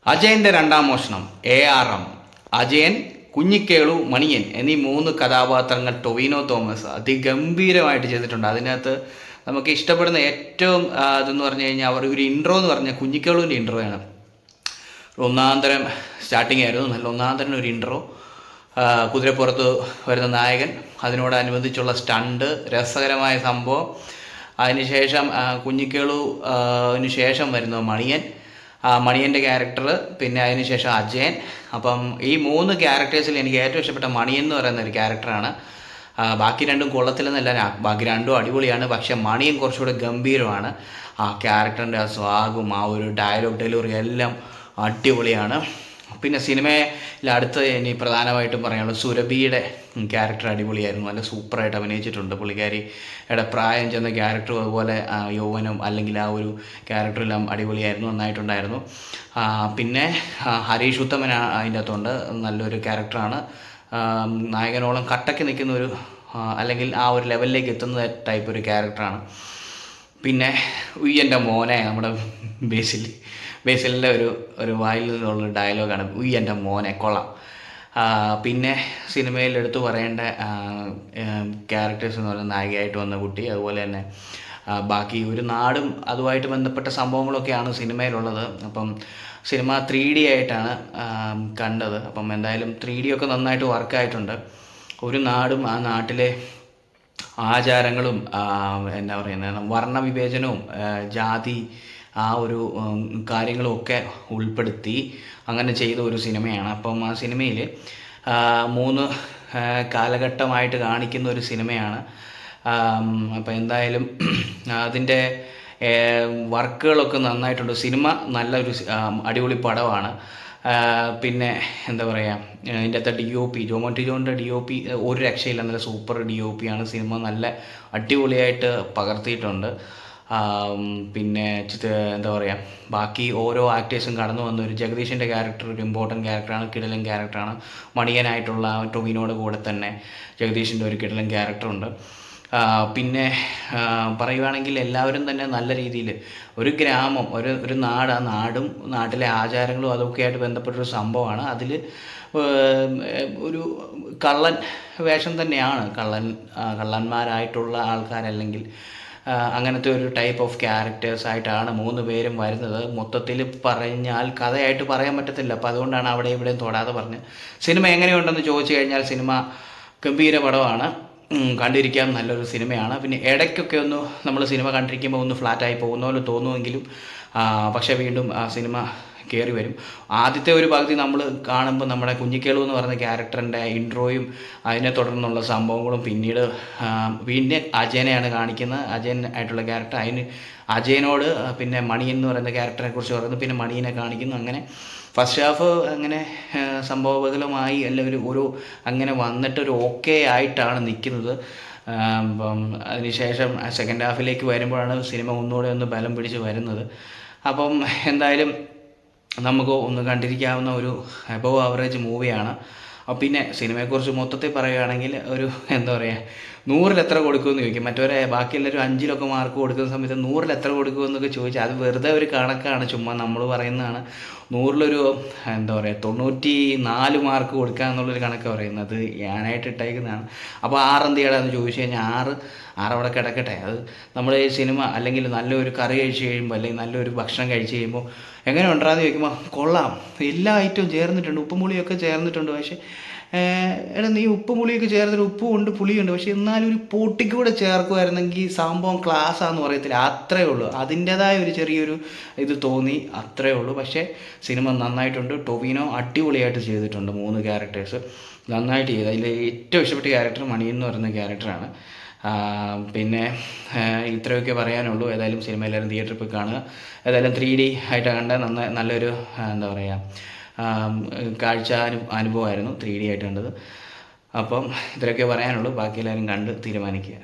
അജയൻ്റെ രണ്ടാം മോഷണം, ARM, അജയൻ, കുഞ്ഞിക്കേളു, മണിയൻ എന്നീ 3 കഥാപാത്രങ്ങൾ ടൊവിനോ തോമസ് അതിഗംഭീരമായിട്ട് ചെയ്തിട്ടുണ്ട്. അതിനകത്ത് നമുക്ക് ഇഷ്ടപ്പെടുന്ന ഏറ്റവും ഇതെന്ന് പറഞ്ഞു കഴിഞ്ഞാൽ അവർ ഒരു ഇൻട്രോ എന്ന് പറഞ്ഞാൽ കുഞ്ഞിക്കേളുവിൻ്റെ ഇൻട്രോയാണ്. ഒന്നാന്തരം സ്റ്റാർട്ടിങ് ആയിരുന്നു, നല്ല ഒന്നാന്തരം ഒരു ഇൻട്രോ. കുതിരപ്പുറത്ത് വരുന്ന നായകൻ, അതിനോടനുബന്ധിച്ചുള്ള സ്റ്റണ്ട്, രസകരമായ സംഭവം. അതിനുശേഷം കുഞ്ഞിക്കേളുവിന് ശേഷം വരുന്നത് മണിയൻ, മണിയൻ്റെ ക്യാരക്ടർ, പിന്നെ അതിനുശേഷം അജയൻ. അപ്പം ഈ 3 ക്യാരക്ടേഴ്സിൽ എനിക്ക് ഏറ്റവും ഇഷ്ടപ്പെട്ട മണിയൻ എന്ന് പറയുന്ന ഒരു ക്യാരക്ടറാണ്. ബാക്കി രണ്ടും കൊള്ളത്തില്ലെന്നല്ല, ബാക്കി രണ്ടും അടിപൊളിയാണ്. പക്ഷെ മണിയൻ കുറച്ചുകൂടെ ഗംഭീരമാണ്. ആ ക്യാരക്ടറിൻ്റെ ആ സ്വാഗും ആ ഒരു ഡയലോഗ് ഡെലിവറി എല്ലാം അടിപൊളിയാണ്. പിന്നെ സിനിമയിൽ അടുത്ത് ഇനി പ്രധാനമായിട്ടും പറയാനുള്ളത് സുരഭിയുടെ ക്യാരക്ടർ അടിപൊളിയായിരുന്നു. നല്ല സൂപ്പറായിട്ട് അഭിനയിച്ചിട്ടുണ്ട്. പുള്ളിക്കാരിയുടെ പ്രായം ചെന്ന ക്യാരക്ടറും അതുപോലെ യൗവനം അല്ലെങ്കിൽ ആ ഒരു ക്യാരക്ടറെല്ലാം അടിപൊളിയായിരുന്നു, നന്നായിട്ടുണ്ടായിരുന്നു. പിന്നെ ഹരീഷ് ഉത്തമൻ അതിൻ്റെ അകത്തുണ്ട്, നല്ലൊരു ക്യാരക്ടറാണ്. നായകനോളം കട്ടയ്ക്ക് നിൽക്കുന്ന ഒരു അല്ലെങ്കിൽ ആ ഒരു ലെവലിലേക്ക് എത്തുന്ന ടൈപ്പ് ഒരു ക്യാരക്ടറാണ്. പിന്നെ ഉയ്യൻ്റെ മോനെ, നമ്മുടെ ബേസിലിൻ്റെ ഒരു വായിൽ നിന്നുള്ള ഡയലോഗാണ് ഉയ്യൻ്റെ മോനെ, കൊള്ളാം. പിന്നെ സിനിമയിൽ എടുത്തു പറയേണ്ട ക്യാരക്ടേഴ്സ് എന്ന് പറയുന്നത് നായികയായിട്ട് വന്ന കുട്ടി, അതുപോലെ തന്നെ ബാക്കി ഒരു നാടും അതുമായിട്ട് ബന്ധപ്പെട്ട സംഭവങ്ങളൊക്കെയാണ് സിനിമയിലുള്ളത്. അപ്പം സിനിമ 3D ആയിട്ടാണ് കണ്ടത്. അപ്പം എന്തായാലും 3D ഒക്കെ നന്നായിട്ട് വർക്കായിട്ടുണ്ട്. ഒരു നാടും ആ നാട്ടിലെ ആചാരങ്ങളും എന്താ പറയുന്നത് വർണ്ണവിവേചനവും ജാതി ആ ഒരു കാര്യങ്ങളും ഒക്കെ ഉൾപ്പെടുത്തി അങ്ങനെ ചെയ്ത ഒരു സിനിമയാണ്. അപ്പം ആ സിനിമയിൽ 3 കാലഘട്ടമായിട്ട് കാണിക്കുന്ന ഒരു സിനിമയാണ്. അപ്പം എന്തായാലും അതിൻ്റെ വർക്കുകളൊക്കെ നന്നായിട്ടുണ്ട്. സിനിമ നല്ലൊരു അടിപൊളി പടമാണ്. പിന്നെ എന്താ പറയുക, അതിൻ്റെ അകത്ത് DOP ജോമോൻ ജോണിൻ്റെ DOP ഒരു രക്ഷയില്ല, നല്ല സൂപ്പർ DOP ആണ്. സിനിമ നല്ല അടിപൊളിയായിട്ട് പകർത്തിയിട്ടുണ്ട്. പിന്നെ എന്താ പറയുക, ബാക്കി ഓരോ ആക്ടേഴ്സും കടന്നു വന്ന ഒരു ജഗദീഷിൻ്റെ ക്യാരക്ടർ ഒരു ഇമ്പോർട്ടൻറ്റ് ക്യാരക്ടറാണ്, കിടിലൻ ക്യാരക്ടറാണ്. മണിയനായിട്ടുള്ള ടൊവിനോയുടെ കൂടെ തന്നെ ജഗദീഷിൻ്റെ ഒരു കിടിലൻ ക്യാരക്ടറുണ്ട്. പിന്നെ പറയുകയാണെങ്കിൽ എല്ലാവരും തന്നെ നല്ല രീതിയിൽ ഒരു ഗ്രാമം, ഒരു നാട്, ആ നാടും നാട്ടിലെ ആചാരങ്ങളും അതൊക്കെയായിട്ട് ബന്ധപ്പെട്ടൊരു സംഭവമാണ്. അതിൽ ഒരു കള്ളൻ വേഷം തന്നെയാണ്, കള്ളന്മാരായിട്ടുള്ള ആൾക്കാരല്ലെങ്കിൽ അങ്ങനത്തെ ഒരു ടൈപ്പ് ഓഫ് ക്യാരക്ടേഴ്സായിട്ടാണ് 3 പേരും വരുന്നത്. മൊത്തത്തിൽ പറഞ്ഞാൽ കഥയായിട്ട് പറയാൻ പറ്റത്തില്ല. അപ്പോൾ അതുകൊണ്ടാണ് അവിടെ ഇവിടെയും തൊടാതെ പറഞ്ഞ്. സിനിമ എങ്ങനെയുണ്ടെന്ന് ചോദിച്ചു കഴിഞ്ഞാൽ സിനിമ ഗംഭീര പടമാണ്, കണ്ടിരിക്കാൻ നല്ലൊരു സിനിമയാണ്. പിന്നെ ഇടയ്ക്കൊക്കെ നമ്മൾ സിനിമ കണ്ടിരിക്കുമ്പോൾ ഫ്ലാറ്റായി പോകുന്ന പോലെ തോന്നുമെങ്കിലും പക്ഷേ വീണ്ടും ആ സിനിമ കയറി വരും. ആദ്യത്തെ ഒരു പകുതി നമ്മൾ കാണുമ്പോൾ നമ്മുടെ കുഞ്ഞിക്കേളു എന്ന് പറയുന്ന ക്യാരക്ടറിൻ്റെ ഇൻട്രോയും അതിനെ തുടർന്നുള്ള സംഭവങ്ങളും പിന്നെ അജയനെയാണ് കാണിക്കുന്നത്. അജയൻ ആയിട്ടുള്ള ക്യാരക്ടർ, അതിന് അജയനോട് പിന്നെ മണിയൻ എന്ന് പറയുന്ന ക്യാരക്ടറെ കുറിച്ച് പറയുന്നു, പിന്നെ മണിയനെ കാണിക്കുന്നു. അങ്ങനെ ഫസ്റ്റ് ഹാഫ് അങ്ങനെ സംഭവബഹുലമായി അല്ലെങ്കിൽ ഒരു അങ്ങനെ വന്നിട്ടൊരു ഓക്കെ ആയിട്ടാണ് നിൽക്കുന്നത്. അപ്പം അതിനുശേഷം സെക്കൻഡ് ഹാഫിലേക്ക് വരുമ്പോഴാണ് സിനിമ ഒന്നുകൂടെ ബലം പിടിച്ച് വരുന്നത്. അപ്പം എന്തായാലും നമുക്ക് കണ്ടിരിക്കാവുന്ന ഒരു എബവ് ആവറേജ് മൂവിയാണ്. പിന്നെ സിനിമയെക്കുറിച്ച് മൊത്തത്തിൽ പറയുകയാണെങ്കിൽ ഒരു എന്താ പറയുക, 100-ൽ എത്ര കൊടുക്കുമെന്ന് ചോദിക്കും. മറ്റവരെ ബാക്കി എല്ലാവരും 5-ലൊക്കെ മാർക്ക് കൊടുക്കുന്ന സമയത്ത് 100-ൽ എത്ര കൊടുക്കുമെന്നൊക്കെ ചോദിച്ചാൽ അത് വെറുതെ ഒരു കണക്കാണ്, ചുമ്മാ നമ്മൾ പറയുന്നതാണ്. 100-ലൊരു എന്താ പറയുക 94 മാർക്ക് കൊടുക്കുക എന്നുള്ളൊരു കണക്ക് പറയുന്നത് ഞാനായിട്ട് ഇട്ടേക്കുന്നതാണ്. അപ്പോൾ 6 എന്ത് ചെയ്യണമെന്ന് ചോദിച്ചു കഴിഞ്ഞാൽ 6 അവിടെ കിടക്കട്ടെ. അത് നമ്മൾ ഈ സിനിമ അല്ലെങ്കിൽ നല്ലൊരു കറി കഴിച്ച് കഴിയുമ്പോൾ അല്ലെങ്കിൽ നല്ലൊരു ഭക്ഷണം കഴിച്ച് കഴിയുമ്പോൾ എങ്ങനെ ഉണ്ടാകുന്ന ചോദിക്കുമ്പോൾ കൊള്ളാം, എല്ലാ ഐറ്റവും ചേർന്നിട്ടുണ്ട്, ഉപ്പും പുളിയൊക്കെ ചേർന്നിട്ടുണ്ട്. പക്ഷേ എടാ നീ ഉപ്പും പുളിയൊക്കെ ചേർത്തിട്ട് ഉപ്പും ഉണ്ട് പുളിയുണ്ട്, പക്ഷേ എന്നാലും ഒരു പൊട്ടിക്ക് കൂടെ ചേർക്കുമായിരുന്നെങ്കിൽ സംഭവം ക്ലാസ്സാന്ന് പറയത്തില്ല. അത്രയേ ഉള്ളൂ, അതിൻ്റേതായ ഒരു ചെറിയൊരു ഇത് തോന്നി, അത്രയേ ഉള്ളൂ. പക്ഷേ സിനിമ നന്നായിട്ടുണ്ട്. ടൊവിനോ അടിപൊളിയായിട്ട് ചെയ്തിട്ടുണ്ട്. 3 ക്യാരക്ടേഴ്സ് നന്നായിട്ട് ചെയ്ത്. അതിൽ ഏറ്റവും ഇഷ്ടപ്പെട്ട ക്യാരക്ടർ മണിയൻ എന്ന് പറയുന്ന ക്യാരക്ടറാണ്. പിന്നെ ഇത്രയൊക്കെ പറയാനുള്ളൂ. ഏതായാലും സിനിമ എല്ലാവരും തിയേറ്ററിൽ പോയി കാണുക. ഏതായാലും 3D ആയിട്ട് കണ്ട നല്ലൊരു എന്താ പറയുക കാഴ്ച അനുഭവമായിരുന്നു 3D ആയിട്ട് കണ്ടത്. അപ്പം ഇത്രയൊക്കെ പറയാനുള്ളൂ. ബാക്കി എല്ലാവരും കണ്ട് തീരുമാനിക്കുക.